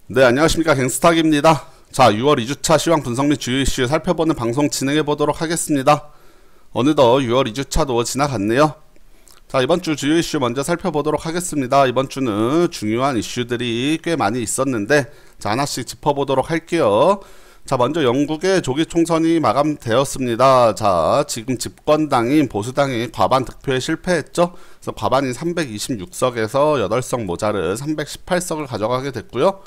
네, 안녕하십니까. 갱스탁입니다. 자, 6월 2주차 시황 분석 및 주요 이슈 살펴보는 방송 진행해 보도록 하겠습니다. 어느덧 6월 2주차도 지나갔네요. 자, 이번 주 주요 이슈 먼저 살펴보도록 하겠습니다. 이번 주는 중요한 이슈들이 꽤 많이 있었는데, 자, 하나씩 짚어보도록 할게요. 자, 먼저 영국의 조기 총선이 마감되었습니다. 자, 지금 집권당인 보수당이 과반 득표에 실패했죠. 그래서 과반이 326석에서 8석 모자른 318석을 가져가게 됐고요.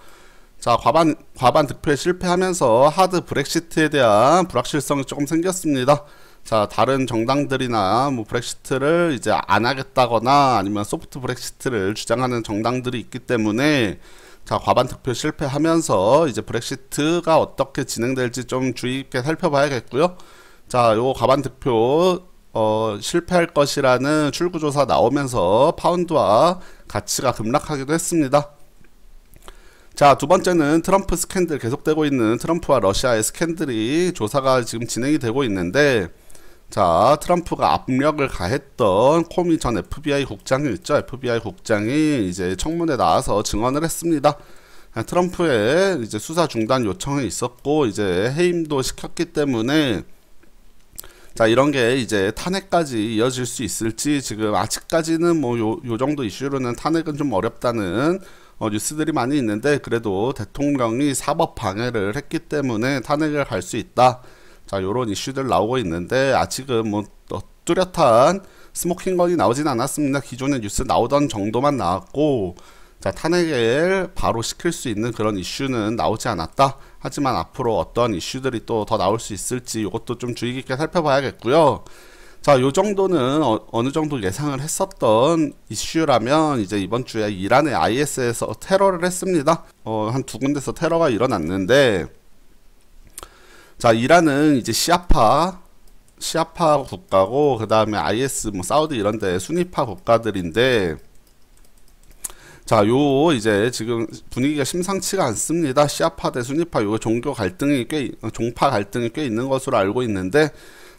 자, 과반 득표에 실패하면서 하드 브렉시트에 대한 불확실성이 조금 생겼습니다. 자, 다른 정당들이나 뭐 브렉시트를 이제 안 하겠다거나 아니면 소프트 브렉시트를 주장하는 정당들이 있기 때문에, 자, 과반 득표 실패하면서 이제 브렉시트가 어떻게 진행될지 좀 주의 깊게 살펴봐야겠고요. 자, 요 과반 득표 실패할 것이라는 출구조사 나오면서 파운드와 가치가 급락하기도 했습니다. 자, 두 번째는 트럼프 스캔들, 계속되고 있는 트럼프와 러시아의 스캔들이 조사가 지금 진행이 되고 있는데, 자, 트럼프가 압력을 가했던 코미 전 FBI 국장이 있죠. FBI 국장이 이제 청문회 나와서 증언을 했습니다. 트럼프의 이제 수사 중단 요청이 있었고, 이제 해임도 시켰기 때문에, 자, 이런 게 이제 탄핵까지 이어질 수 있을지, 지금 아직까지는 뭐 요 정도 이슈로는 탄핵은 좀 어렵다는 뉴스들이 많이 있는데, 그래도 대통령이 사법 방해를 했기 때문에 탄핵을 갈 수 있다. 자, 요런 이슈들 나오고 있는데, 아직은 뭐 뚜렷한 스모킹건이 나오진 않았습니다. 기존의 뉴스 나오던 정도만 나왔고, 자, 탄핵을 바로 시킬 수 있는 그런 이슈는 나오지 않았다. 하지만 앞으로 어떤 이슈들이 또 더 나올 수 있을지 이것도 좀 주의 깊게 살펴봐야겠고요. 자, 요 정도는 어느 정도 예상을 했었던 이슈라면, 이제 이번 주에 이란의 IS에서 테러를 했습니다. 한 두 군데서 테러가 일어났는데, 자, 이란은 이제 시아파 국가고, 그 다음에 IS, 뭐 사우디 이런데 수니파 국가들인데, 자, 요 이제 지금 분위기가 심상치가 않습니다. 시아파 대 수니파, 요 종파 갈등이 꽤 있는 것으로 알고 있는데,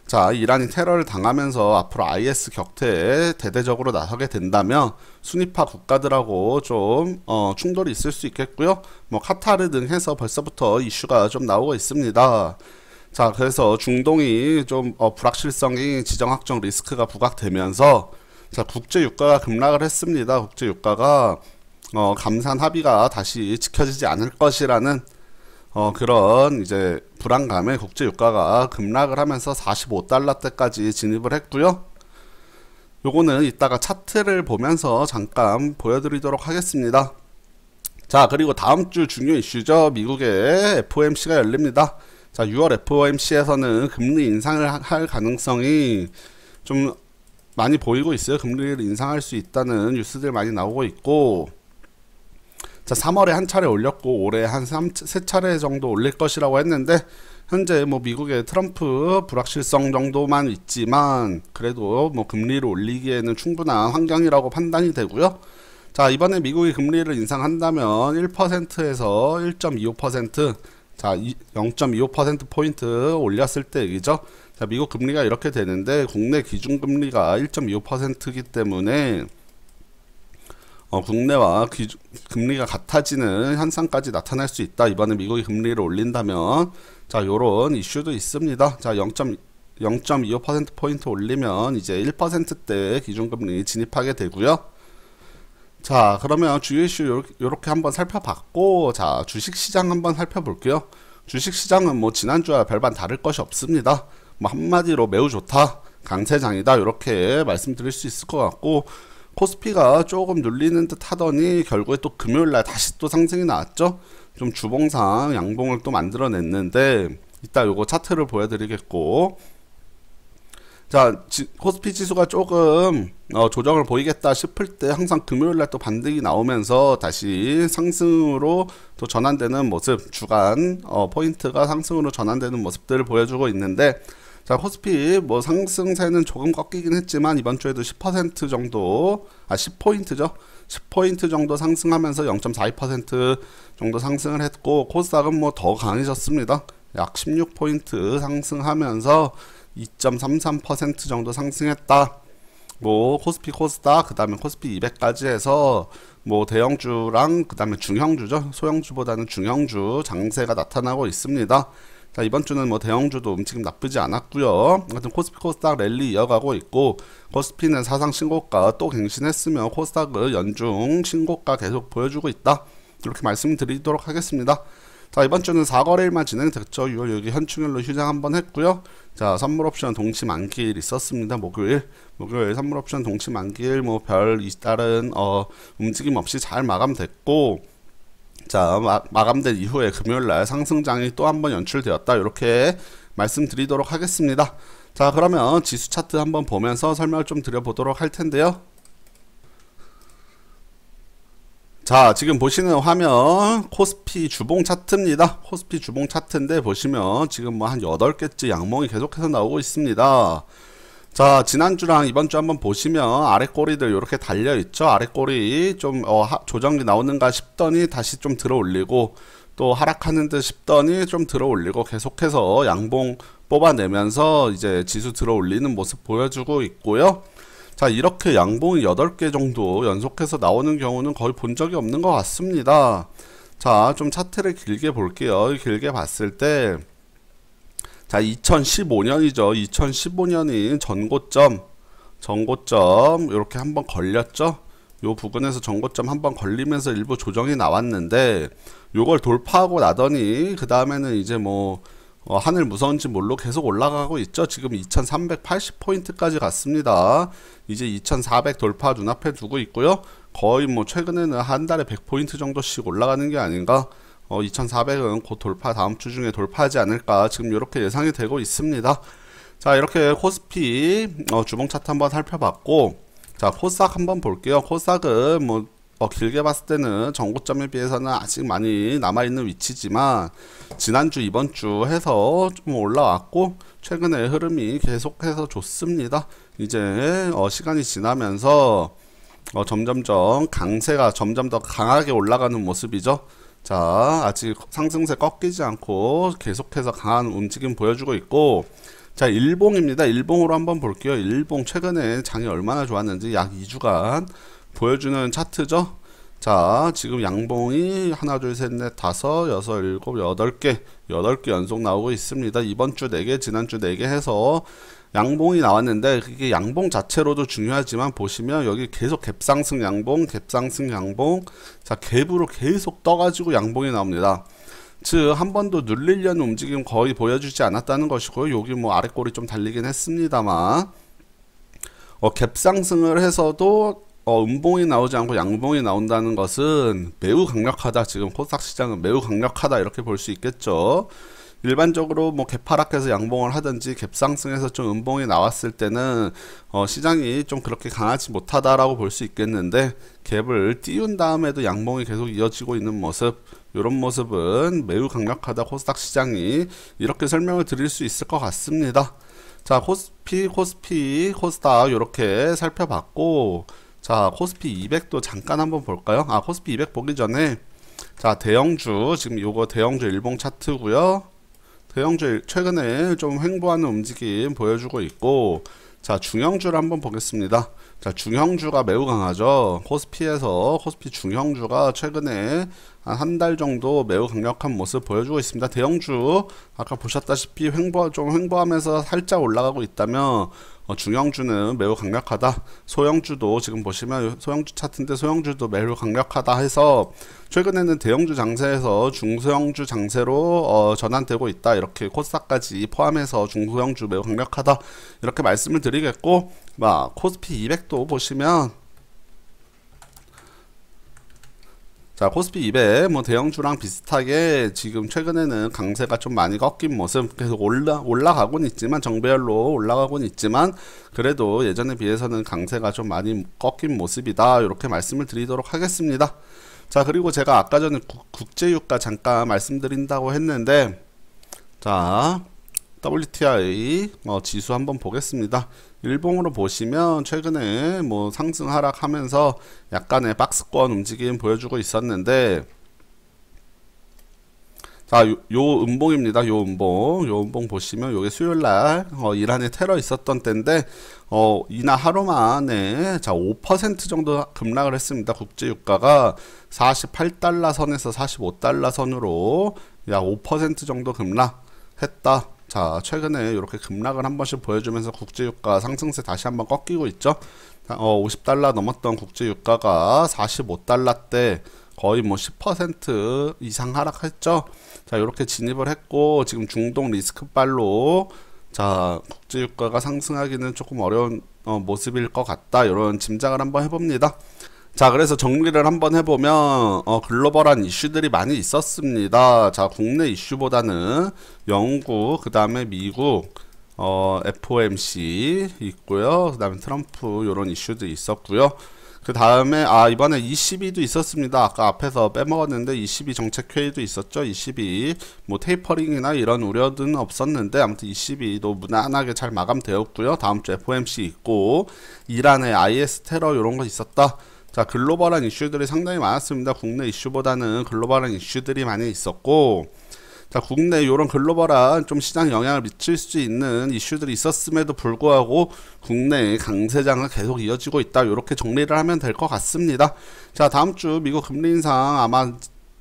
자, 이란이 테러를 당하면서 앞으로 IS 격퇴에 대대적으로 나서게 된다면 수니파 국가들하고 좀 충돌이 있을 수 있겠고요. 뭐 카타르 등 해서 벌써부터 이슈가 좀 나오고 있습니다. 자, 그래서 중동이 좀 불확실성이 지정학적 리스크가 부각되면서, 자, 국제 유가가 급락을 했습니다. 국제 유가가 감산 합의가 다시 지켜지지 않을 것이라는 그런 이제 불안감에 국제 유가가 급락을 하면서 45달러대까지 진입을 했고요. 요거는 이따가 차트를 보면서 잠깐 보여드리도록 하겠습니다. 자, 그리고 다음 주 중요 이슈죠. 미국의 FOMC가 열립니다. 자, 6월 FOMC에서는 금리 인상을 할 가능성이 좀 많이 보이고 있어요. 금리를 인상할 수 있다는 뉴스들 많이 나오고 있고, 자, 3월에 한 차례 올렸고 올해 한 3차례 정도 올릴 것이라고 했는데, 현재 뭐 미국의 트럼프 불확실성 정도만 있지만 그래도 뭐 금리를 올리기에는 충분한 환경이라고 판단이 되고요. 자, 이번에 미국이 금리를 인상한다면 1%에서 1.25%, 자, 0.25%포인트 올렸을 때 얘기죠. 자, 미국 금리가 이렇게 되는데 국내 기준금리가 1.25%이기 때문에 국내와 금리가 같아지는 현상까지 나타날 수 있다. 이번에 미국이 금리를 올린다면, 자, 요런 이슈도 있습니다. 자, 0.25%포인트 올리면 이제 1%대 기준금리 진입하게 되고요. 자, 그러면 주요 이슈 요렇게 한번 살펴봤고, 자, 주식시장 한번 살펴볼게요. 주식시장은 뭐 지난주와 별반 다를 것이 없습니다. 뭐 한마디로 매우 좋다, 강세장이다, 요렇게 말씀드릴 수 있을 것 같고, 코스피가 조금 눌리는 듯 하더니 결국에 또 금요일날 다시 또 상승이 나왔죠. 좀 주봉상 양봉을 또 만들어냈는데, 이따 요거 차트를 보여드리겠고, 자, 코스피 지수가 조금 조정을 보이겠다 싶을 때 항상 금요일날 또 반등이 나오면서 다시 상승으로 또 전환되는 모습, 주간 포인트가 상승으로 전환되는 모습들을 보여주고 있는데, 자, 코스피 뭐 상승세는 조금 꺾이긴 했지만 이번 주에도 10% 정도, 10포인트죠. 10포인트 정도 상승하면서 0.42% 정도 상승을 했고, 코스닥은 뭐 더 강해졌습니다. 약 16포인트 상승하면서 2.33% 정도 상승했다. 뭐 코스피 코스닥 그 다음에 코스피 200까지 해서 뭐 대형주랑 그 다음에 중형주죠. 소형주보다는 중형주 장세가 나타나고 있습니다. 자, 이번 주는 뭐 대형주도 움직임 나쁘지 않았고요. 하여튼 코스피 코스닥 랠리 이어가고 있고, 코스피는 사상 신고가 또 갱신했으며 코스닥은 연중 신고가 계속 보여주고 있다, 이렇게 말씀드리도록 하겠습니다. 자, 이번 주는 4거래일만 진행됐죠. 6월 여기 현충일로 휴장 한번 했고요. 자, 선물 옵션 동치 만기일 있었습니다. 목요일 선물 옵션 동치 만기일 뭐 별 다른 움직임 없이 잘 마감됐고, 자, 마감된 이후에 금요일날 상승장이 또 한번 연출되었다, 이렇게 말씀드리도록 하겠습니다. 자, 그러면 지수 차트 한번 보면서 설명을 좀 드려보도록 할 텐데요. 자, 지금 보시는 화면 코스피 주봉 차트입니다. 코스피 주봉 차트인데 보시면 지금 뭐 한 8개째 양봉이 계속해서 나오고 있습니다. 자, 지난주랑 이번주 한번 보시면 아랫꼬리들 이렇게 달려있죠. 아랫꼬리 좀 조정이 나오는가 싶더니 다시 좀 들어 올리고, 또 하락하는 듯 싶더니 좀 들어 올리고, 계속해서 양봉 뽑아내면서 이제 지수 들어 올리는 모습 보여주고 있고요. 자, 이렇게 양봉이 8개 정도 연속해서 나오는 경우는 거의 본 적이 없는 것 같습니다. 자, 좀 차트를 길게 볼게요. 길게 봤을 때, 자, 2015년이죠. 2015년이 전고점 이렇게 한번 걸렸죠. 요 부분에서 전고점 한번 걸리면서 일부 조정이 나왔는데, 요걸 돌파하고 나더니 그 다음에는 이제 뭐 하늘 무서운지 몰로 계속 올라가고 있죠. 지금 2380포인트까지 갔습니다. 이제 2400 돌파 눈앞에 두고 있고요. 거의 뭐 최근에는 한 달에 100포인트 정도씩 올라가는 게 아닌가, 2400은 곧 돌파, 다음 주 중에 돌파하지 않을까, 지금 이렇게 예상이 되고 있습니다. 자, 이렇게 코스피 주봉 차트 한번 살펴봤고, 자, 코스닥 한번 볼게요. 코스닥은 뭐 길게 봤을 때는 전고점에 비해서는 아직 많이 남아있는 위치지만, 지난주 이번주 해서 좀 올라왔고, 최근에 흐름이 계속해서 좋습니다. 이제 시간이 지나면서 점점점 강세가 점점 더 강하게 올라가는 모습이죠. 자, 아직 상승세 꺾이지 않고 계속해서 강한 움직임 보여주고 있고, 자, 일봉입니다. 일봉으로 한번 볼게요. 일봉 최근에 장이 얼마나 좋았는지 약 2주간 보여주는 차트죠. 자, 지금 양봉이 하나, 둘, 셋, 넷, 다섯, 여섯, 일곱, 8개 연속 나오고 있습니다. 이번주 4개, 지난주 4개 해서 양봉이 나왔는데, 그게 양봉 자체로도 중요하지만 보시면 여기 계속 갭상승 양봉, 자, 갭으로 계속 떠가지고 양봉이 나옵니다. 즉, 한 번도 눌리려는 움직임 거의 보여주지 않았다는 것이고요. 여기 뭐 아랫골이 좀 달리긴 했습니다만, 갭상승을 해서도 음봉이 나오지 않고 양봉이 나온다는 것은 매우 강력하다. 지금 코스닥 시장은 매우 강력하다, 이렇게 볼 수 있겠죠. 일반적으로 뭐 갭하락해서 양봉을 하든지 갭상승해서 좀 음봉이 나왔을 때는 시장이 좀 그렇게 강하지 못하다라고 볼 수 있겠는데, 갭을 띄운 다음에도 양봉이 계속 이어지고 있는 모습, 이런 모습은 매우 강력하다, 코스닥 시장이, 이렇게 설명을 드릴 수 있을 것 같습니다. 자, 코스닥 이렇게 살펴봤고, 자, 코스피 200도 잠깐 한번 볼까요? 코스피 200 보기 전에, 자, 대형주, 지금 요거 대형주 일봉 차트고요. 대형주 최근에 좀 횡보하는 움직임 보여주고 있고, 자, 중형주를 한번 보겠습니다. 자, 중형주가 매우 강하죠. 코스피 중형주가 최근에 한 달 정도 매우 강력한 모습 보여주고 있습니다. 대형주 아까 보셨다시피 횡보하면서 살짝 올라가고 있다면, 중형주는 매우 강력하다. 소형주도 지금 보시면 소형주 차트인데 소형주도 매우 강력하다 해서, 최근에는 대형주 장세에서 중소형주 장세로 전환되고 있다, 이렇게 코스닥까지 포함해서 중소형주 매우 강력하다, 이렇게 말씀을 드리겠고, 코스피 200도 보시면, 자, 코스피 200 뭐 대형주랑 비슷하게 지금 최근에는 강세가 좀 많이 꺾인 모습, 계속 올라가곤 있지만, 정배열로 올라가곤 있지만, 그래도 예전에 비해서는 강세가 좀 많이 꺾인 모습이다, 이렇게 말씀을 드리도록 하겠습니다. 자, 그리고 제가 아까 전에 국제유가 잠깐 말씀드린다고 했는데, 자, WTI 지수 한번 보겠습니다. 일봉으로 보시면 최근에 뭐 상승 하락하면서 약간의 박스권 움직임 보여주고 있었는데, 자, 요 음봉입니다. 요 음봉 보시면 요게 수요일날 이란에 테러 있었던 때인데 이날 하루 만에 자 5% 정도 급락을 했습니다. 국제유가가 48달러 선에서 45달러 선으로 약 5% 정도 급락했다. 자, 최근에 이렇게 급락을 한 번씩 보여주면서 국제유가 상승세 다시 한번 꺾이고 있죠. 50달러 넘었던 국제유가가 45달러대 거의 뭐 10% 이상 하락했죠. 자, 이렇게 진입을 했고 지금 중동 리스크발로 자, 국제유가가 상승하기는 조금 어려운 모습일 것 같다. 이런 짐작을 한번 해봅니다. 자, 그래서 정리를 한번 해보면 글로벌한 이슈들이 많이 있었습니다. 자, 국내 이슈보다는 영국, 그 다음에 미국, FOMC 있고요. 그 다음에 트럼프 이런 이슈도 있었고요. 그 다음에 이번에 ECB도 있었습니다. 아까 앞에서 빼먹었는데 ECB 정책회의도 있었죠. ECB 뭐 테이퍼링이나 이런 우려는 없었는데 아무튼 ECB도 무난하게 잘 마감되었고요. 다음 주 FOMC 있고 이란의 IS 테러 이런 거 있었다. 자, 글로벌한 이슈들이 상당히 많았습니다. 국내 이슈보다는 글로벌한 이슈들이 많이 있었고, 자, 국내 이런 글로벌한 좀 시장 영향을 미칠 수 있는 이슈들이 있었음에도 불구하고 국내의 강세장은 계속 이어지고 있다. 이렇게 정리를 하면 될 것 같습니다. 자, 다음 주 미국 금리 인상 아마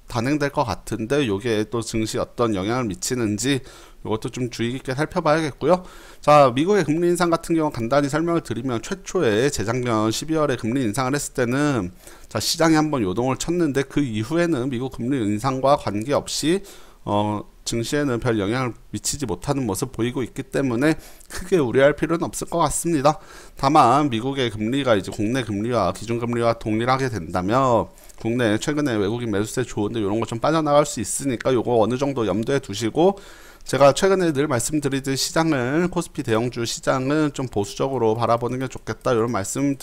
단행될 것 같은데 요게 또 증시에 어떤 영향을 미치는지 이것도 좀 주의 깊게 살펴봐야겠고요. 자, 미국의 금리 인상 같은 경우 간단히 설명을 드리면 최초에 재작년 12월에 금리 인상을 했을 때는 자, 시장이 한번 요동을 쳤는데 그 이후에는 미국 금리 인상과 관계없이 증시에는 별 영향을 미치지 못하는 모습 보이고 있기 때문에 크게 우려할 필요는 없을 것 같습니다. 다만 미국의 금리가 이제 국내 금리와 기준금리와 동일하게 된다면 국내 최근에 외국인 매수세 좋은데 이런 거 좀 빠져나갈 수 있으니까 요거 어느 정도 염두에 두시고, 제가 최근에 늘 말씀드리듯 시장을 코스피 대형주 시장은 좀 보수적으로 바라보는 게 좋겠다 이런 말씀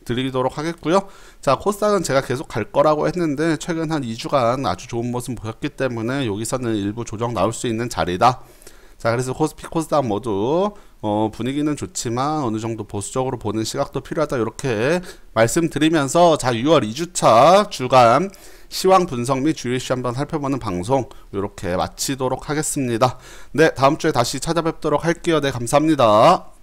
드리도록 하겠고요. 자, 코스닥은 제가 계속 갈 거라고 했는데 최근 한 2주간 아주 좋은 모습 보였기 때문에 여기서는 일부 조정 나올 수 있는 자리다. 자, 그래서 코스피 코스닥 모두 분위기는 좋지만 어느 정도 보수적으로 보는 시각도 필요하다 이렇게 말씀드리면서 자, 6월 2주차 주간 시황 분석 및 주요 이슈 한번 살펴보는 방송 이렇게 마치도록 하겠습니다. 네, 다음 주에 다시 찾아뵙도록 할게요. 네, 감사합니다.